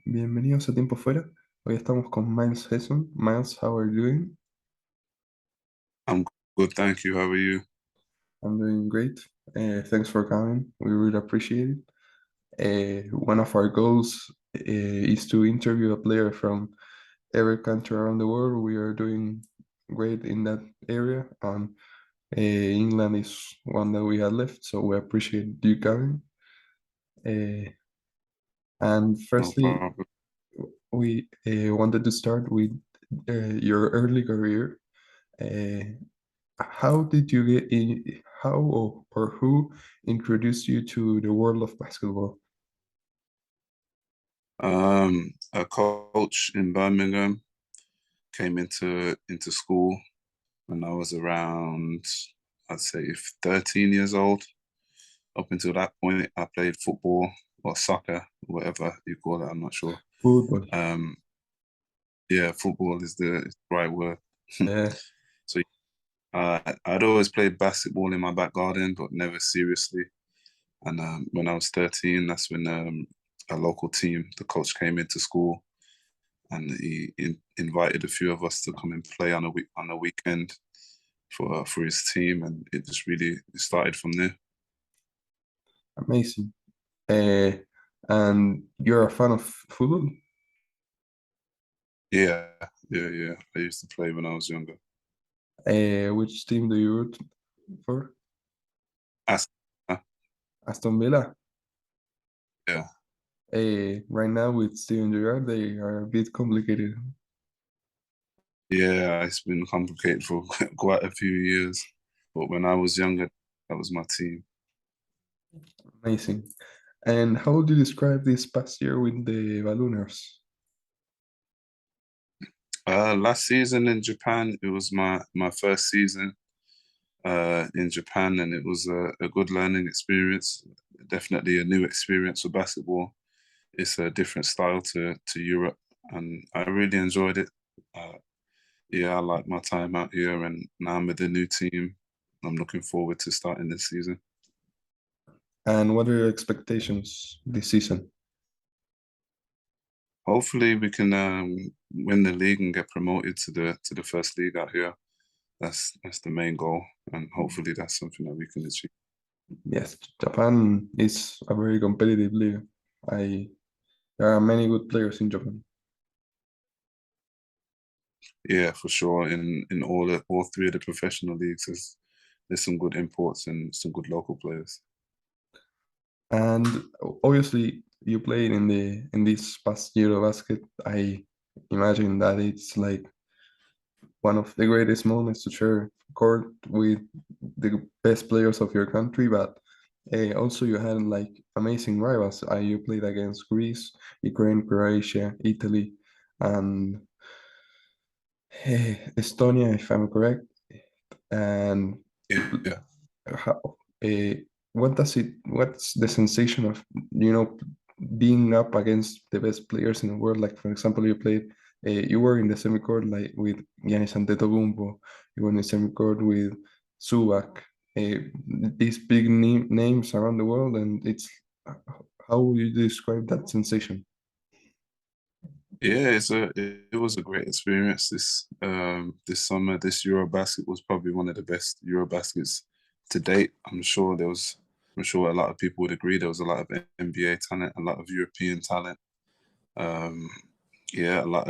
Bienvenidos a Tiempo Fuera. Hoy estamos con Myles Hesson. Myles, how are you doing? I'm good, thank you. How are you? I'm doing great. Thanks for coming. We really appreciate it. One of our goals is to interview a player from every country around the world. We are doing great in that area, and England is one that we have left, so we appreciate you coming. Uh, and No firstly, problem. we wanted to start with your early career. Uh, How did you get in? How or who introduced you to the world of basketball? A coach in Birmingham came into school when I was around, I'd say 13 years old. Up until that point, I played football or soccer, whatever you call it. I'm not sure. Football. Um, yeah, football is the right word. Yeah, So I'd always played basketball in my back garden, but never seriously. And when I was 13, that's when a local team, the coach came into school and he invited a few of us to come and play on a weekend for his team, and it just really started from there. amazing. Uh, and you're a fan of football? Yeah, yeah. I used to play when I was younger. Which team do you root for? As- Aston Villa. yeah, Right now with Steven Gerrard, they are a bit complicated. yeah. It's been complicated for quite a few years, but when I was younger, that was my team. Amazing. And how would you describe this past year with the Ballooners? Last season in Japan, it was my first season in Japan, and it was a good learning experience. Definitely a new experience for basketball. It's a different style to Europe, and I really enjoyed it. Uh, yeah, I like my time out here, and now I'm with the new team. I'm looking forward to starting this season. And what are your expectations this season? Hopefully, we can win the league and get promoted to the first league out here. That's the main goal, and hopefully, that's something that we can achieve. Yes, Japan is a very competitive league. I There are many good players in Japan. Yeah, for sure. In all three of the professional leagues, there's some good imports and some good local players. And obviously, you played in this past Eurobasket. I imagine that it's like one of the greatest moments to share court with the best players of your country. But also, you had like amazing rivals. You played against Greece, Ukraine, Croatia, Italy, and Estonia, if I'm correct. And Yeah, how, uh, what's the sensation of, being up against the best players in the world? Like, for example, you were in the semi-court like with Giannis Antetokounmpo, you were in the semi-court with Zubac, these big names around the world, and how would you describe that sensation? yeah. It was a great experience this summer. This Eurobasket was probably one of the best Eurobaskets to date. I'm sure a lot of people would agree. There was a lot of NBA talent, a lot of European talent. Um, yeah, a lot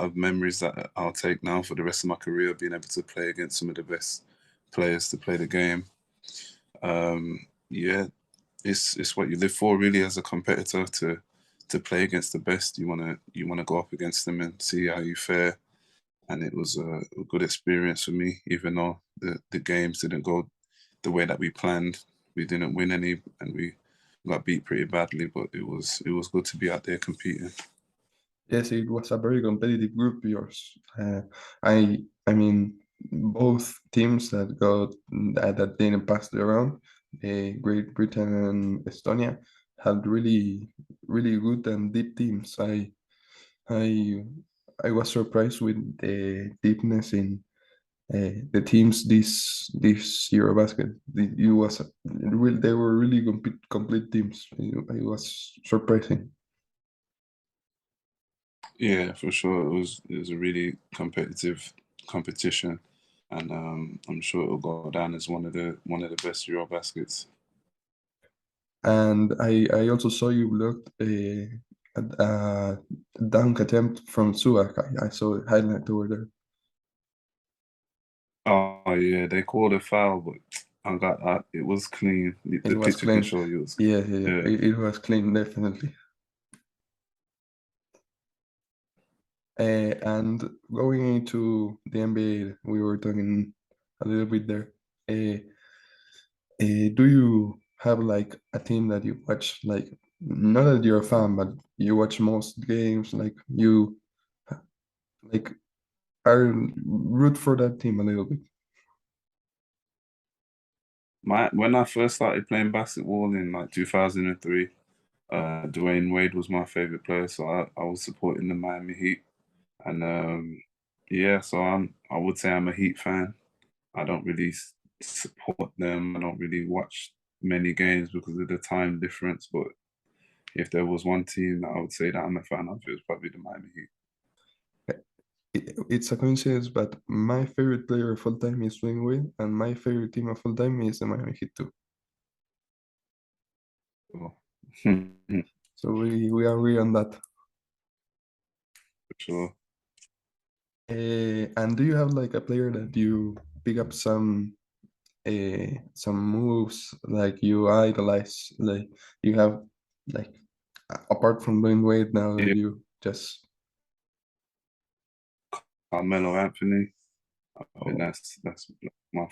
of memories that I'll take now for the rest of my career, being able to play against some of the best players to play the game. Yeah, it's what you live for really as a competitor to play against the best. You wanna go up against them and see how you fare. And it was a good experience for me, even though the games didn't go the way that we planned. We didn't win any, and we got beat pretty badly. But it was good to be out there competing. Yes, it was a very competitive group, yours. I mean, both teams that didn't pass the round, Great Britain and Estonia, had really good and deep teams. I, I was surprised with the deepness in the teams this Eurobasket. They were really complete teams. It was surprising. Yeah, for sure. It was a really competitive competition, and I'm sure it'll go down as one of the best Eurobaskets. And I also saw you blocked a dunk attempt from Suak. I saw a highlight over there. Oh yeah, they called a foul, but I got it was clean. It The was picture can clean. show you it was. Yeah, yeah, Yeah. it was clean, definitely. And going into the NBA, we were talking a little bit there. Uh, do you have like a team that you watch, like not that you're a fan, but you watch most games, like you like are root for that team a little bit? When I first started playing basketball in like 2003, Dwayne Wade was my favorite player, so I was supporting the Miami Heat, and yeah, so I would say I'm a Heat fan. I don't really support them. I don't really watch many games because of the time difference. But if there was one team that I would say that I'm a fan of, it was probably the Miami Heat. It's a coincidence, but my favorite player of all time is Dwayne Wade, and my favorite team of all time is the Miami Heat too. So, So we agree on that. for sure. And do you have like a player that you pick up some moves like you idolize, like you have like apart from Dwayne Wade now that Yeah, you just Carmelo Anthony. I think oh, that's my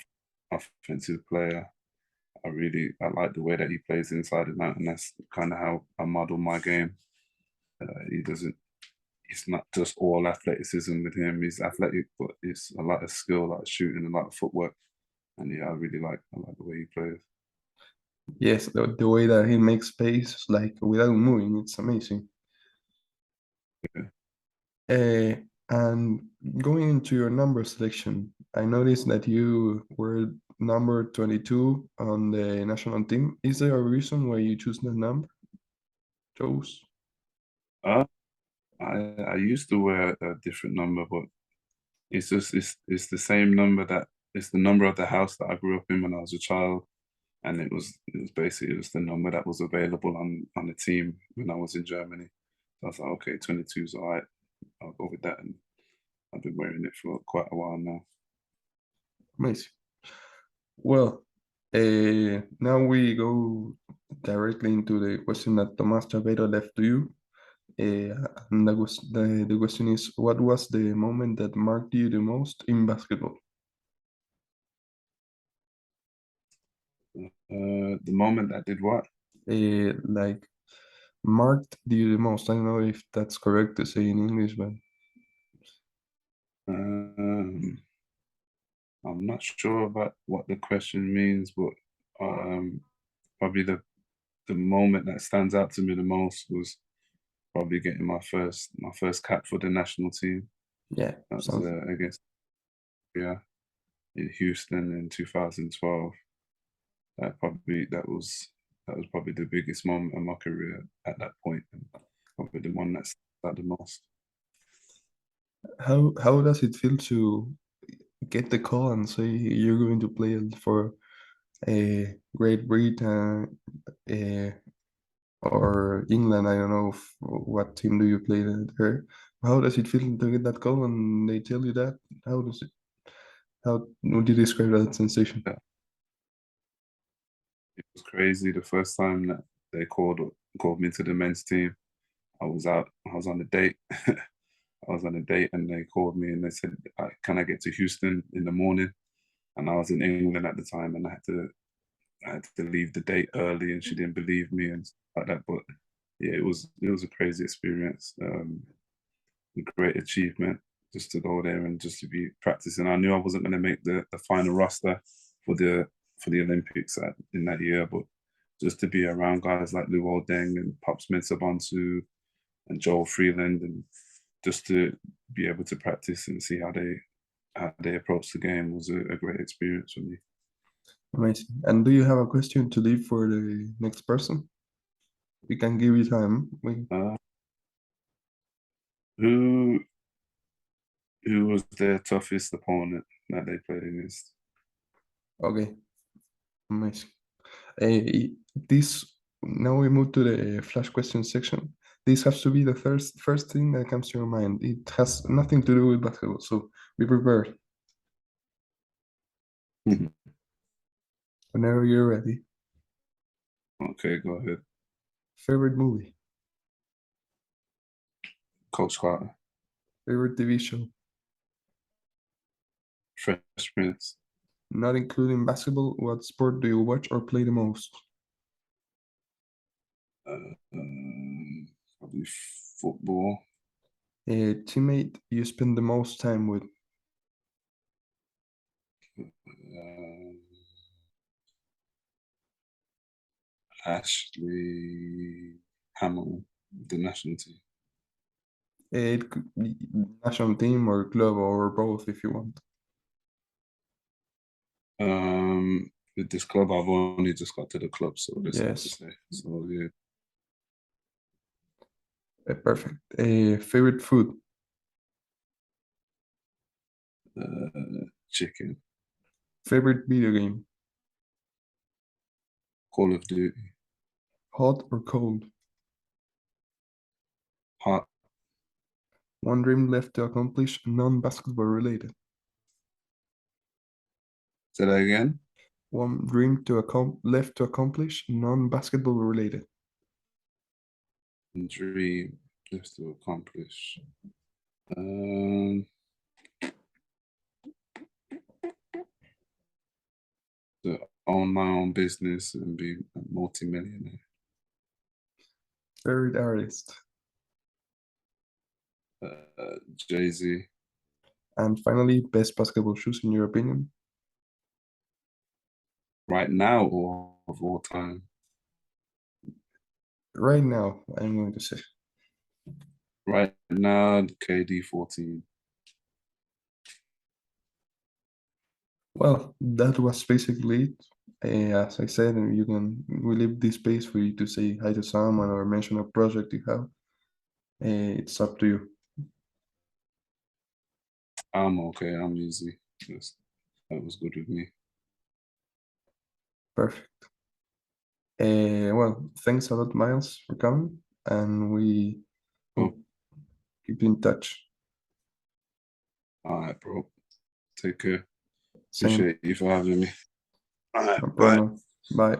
offensive player. I like the way that he plays inside and out, and that's kind of how I model my game. He doesn't. It's not just all athleticism with him. He's athletic, but it's a lot of skill, a lot of shooting, a lot of footwork. And yeah, I like the way he plays. yes, the way that he makes space like without moving, it's amazing. Yeah. Uh, and going into your number selection, I noticed that you were number 22 on the national team. Is there a reason why you choose that number? Chose? Uh, I used to wear a different number, but it's the same number that it's the number of the house that I grew up in when I was a child, and it was basically it was the number that was available on the team when I was in Germany. So I was like, okay, 22 is all right. I'll go with that, and I've been wearing it for quite a while now. Amazing. Well, now we go directly into the question that Tomás Chaveiro left to you. And the question is, what was the moment that marked you the most in basketball? The moment I did what? Like marked you the most. I don't know if that's correct to say in English, but Um, I'm not sure about what the question means, but probably the moment that stands out to me the most was probably getting my first cap for the national team. yeah, That was sounds against yeah in Houston in 2012. That was probably the biggest moment of my career at that point, and probably the one that's that the most. how does it feel to get the call and say you're going to play for a Great Britain or England? I don't know what team do you play there. How does it feel to get that call and they tell you that? How does it? How would you describe that sensation? Yeah, it was crazy. The first time that they called me to the men's team, I was out. I was on a date. I was on a date, and they called me and they said, "Can I get to Houston in the morning?" And I was in England at the time, and I had to leave the date early, and she didn't believe me and stuff like that. But yeah, it was a crazy experience, a great achievement just to go there and just to be practicing. I knew I wasn't going to make the final roster for the Olympics in that year, but just to be around guys like Lou Deng and Pops Mensah and Joel Freeland, and just to be able to practice and see how they approach the game was a great experience for me. Amazing. And do you have a question to leave for the next person? We can give you time. Uh, Who was their toughest opponent that they played against? Okay, amazing. This now we move to the flash question section. This has to be the first thing that comes to your mind. It has nothing to do with basketball, so be prepared. Whenever you're ready. Okay, go ahead. Favorite movie? Coach Carter. Favorite TV show? Fresh Prince. Not including basketball, what sport do you watch or play the most? Probably football. A teammate you spend the most time with? Ashley Hamilton, the national team. It could be national team or club or both if you want. With this club, I've only just got to the club, so that's hard to Yes, say. So yeah, perfect. Favorite food? chicken. Favorite video game? Call of Duty. Hot or cold? Hot. One dream left to accomplish, non-basketball related. Say that again. One dream to left to accomplish, non-basketball related. Dream left to accomplish. To own my own business and be a multi-millionaire. Favorite artist? Jay-Z. And finally, best basketball shoes in your opinion? Right now or of all time? Right now, I'm going to say. Right now, KD 14. Well, that was basically it. As I said, we leave this space for you to say hi to someone or mention a project you have. It's up to you. I'm okay. I'm easy. That was good with me. Perfect. Well, thanks a lot, Myles, for coming, and we will keep in touch. All right, bro. Take care. Same, Appreciate you for having me. All right, no bye. problem. Bye.